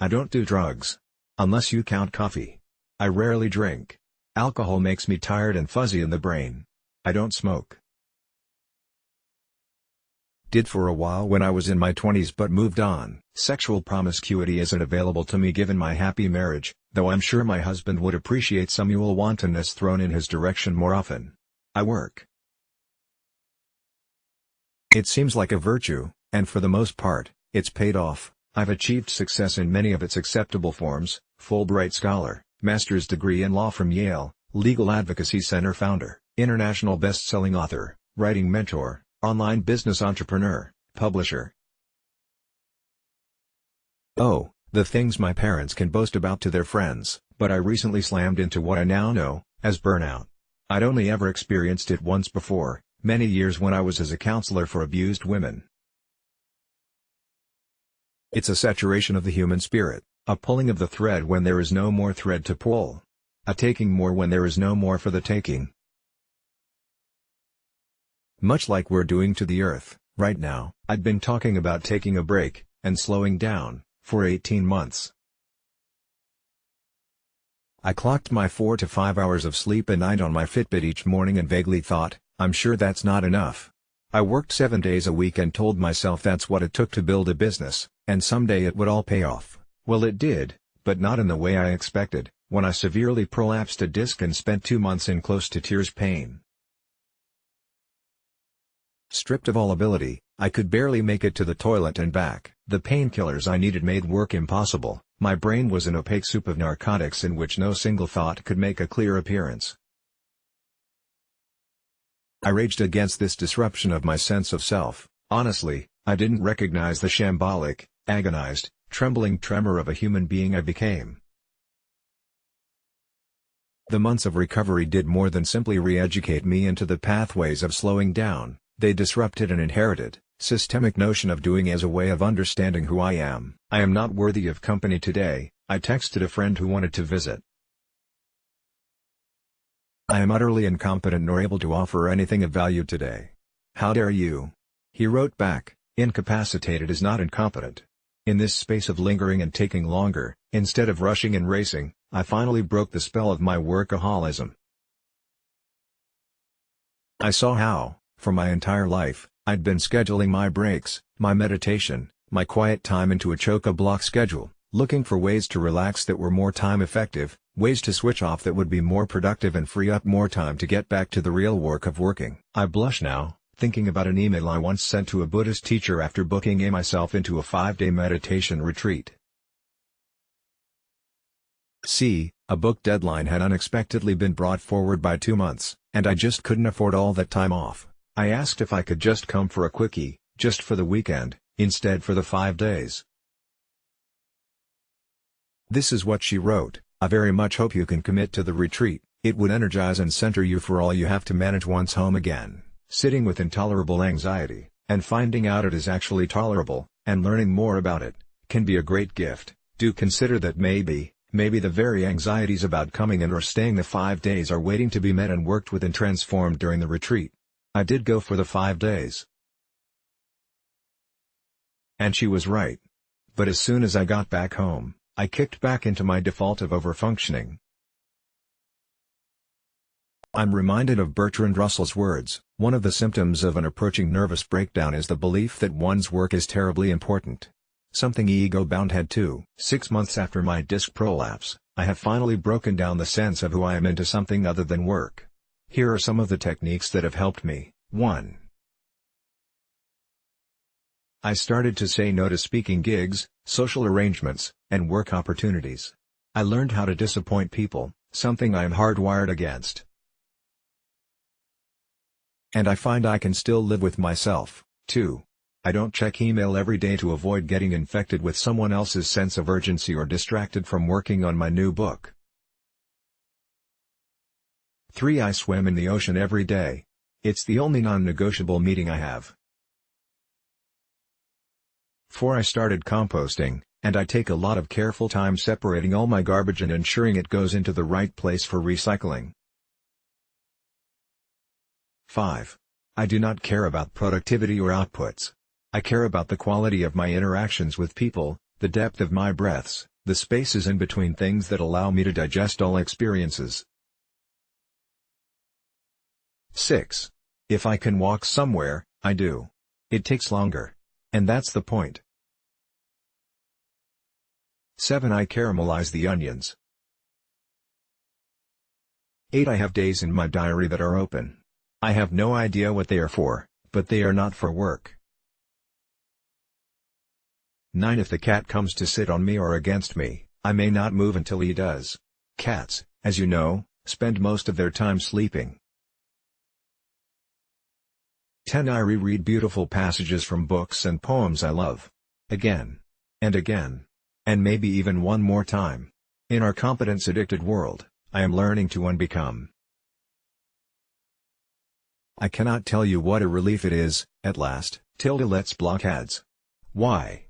I don't do drugs. Unless you count coffee. I rarely drink. Alcohol makes me tired and fuzzy in the brain. I don't smoke. Did for a while when I was in my 20s but moved on. Sexual promiscuity isn't available to me given my happy marriage, though I'm sure my husband would appreciate some wantonness thrown in his direction more often. I work. It seems like a virtue, and for the most part, it's paid off. I've achieved success in many of its acceptable forms: Fulbright scholar, master's degree in law from Yale, legal advocacy center founder, international best-selling author, writing mentor, online business entrepreneur, publisher. Oh, the things my parents can boast about to their friends. But I recently slammed into what I now know as burnout. I'd only ever experienced it once before, many years when I was as a counselor for abused women. It's a saturation of the human spirit, a pulling of the thread when there is no more thread to pull. A taking more when there is no more for the taking. Much like we're doing to the earth, right now. I'd been talking about taking a break, and slowing down, for 18 months. I clocked my 4 to 5 hours of sleep a night on my Fitbit each morning and vaguely thought, I'm sure that's not enough. I worked 7 days a week and told myself that's what it took to build a business, and someday it would all pay off. Well, it did, but not in the way I expected, when I severely prolapsed a disc and spent 2 months in close to tears pain. Stripped of all ability, I could barely make it to the toilet and back. The painkillers I needed made work impossible. My brain was an opaque soup of narcotics in which no single thought could make a clear appearance. I raged against this disruption of my sense of self. Honestly, I didn't recognize the shambolic, agonized, trembling tremor of a human being I became. The months of recovery did more than simply re-educate me into the pathways of slowing down. They disrupted an inherited, systemic notion of doing as a way of understanding who I am. I am not worthy of company today, I texted a friend who wanted to visit. I am utterly incompetent nor able to offer anything of value today. How dare you? He wrote back, incapacitated is not incompetent. In this space of lingering and taking longer, instead of rushing and racing, I finally broke the spell of my workaholism. I saw how, for my entire life, I'd been scheduling my breaks, my meditation, my quiet time into a chock-a-block schedule, looking for ways to relax that were more time-effective, ways to switch off that would be more productive and free up more time to get back to the real work of working. I blush now, thinking about an email I once sent to a Buddhist teacher after booking myself into a 5-day meditation retreat. See, a book deadline had unexpectedly been brought forward by 2 months, and I just couldn't afford all that time off. I asked if I could just come for a quickie, just for the weekend, instead for the 5 days. This is what she wrote: I very much hope you can commit to the retreat. It would energize and center you for all you have to manage once home again. Sitting with intolerable anxiety, and finding out it is actually tolerable, and learning more about it, can be a great gift. Do consider that maybe the very anxieties about coming in or staying the 5 days are waiting to be met and worked with and transformed during the retreat. I did go for the 5 days. And she was right. But as soon as I got back home, I kicked back into my default of overfunctioning. I'm reminded of Bertrand Russell's words: one of the symptoms of an approaching nervous breakdown is the belief that one's work is terribly important. Something ego-bound had too. 6 months after my disc prolapse, I have finally broken down the sense of who I am into something other than work. Here are some of the techniques that have helped me. 1. I started to say no to speaking gigs, social arrangements, and work opportunities. I learned how to disappoint people, something I am hardwired against. And I find I can still live with myself. 2. I don't check email every day to avoid getting infected with someone else's sense of urgency or distracted from working on my new book. 3. I swim in the ocean every day. It's the only non-negotiable meeting I have. 4. I started composting, and I take a lot of careful time separating all my garbage and ensuring it goes into the right place for recycling. 5. I do not care about productivity or outputs. I care about the quality of my interactions with people, the depth of my breaths, The spaces in between things that allow me to digest all experiences. 6. If I can walk somewhere, I do. It takes longer. And that's the point. 7. I caramelize the onions. 8. I have days in my diary that are open. I have no idea what they are for, but they are not for work. 9. If the cat comes to sit on me or against me, I may not move until he does. Cats, as you know, spend most of their time sleeping. 10. I reread beautiful passages from books and poems I love. Again. And again. And maybe even one more time. In our competence-addicted world, I am learning to unbecome. I cannot tell you what a relief it is, at last, Tilda let's block ads. Why?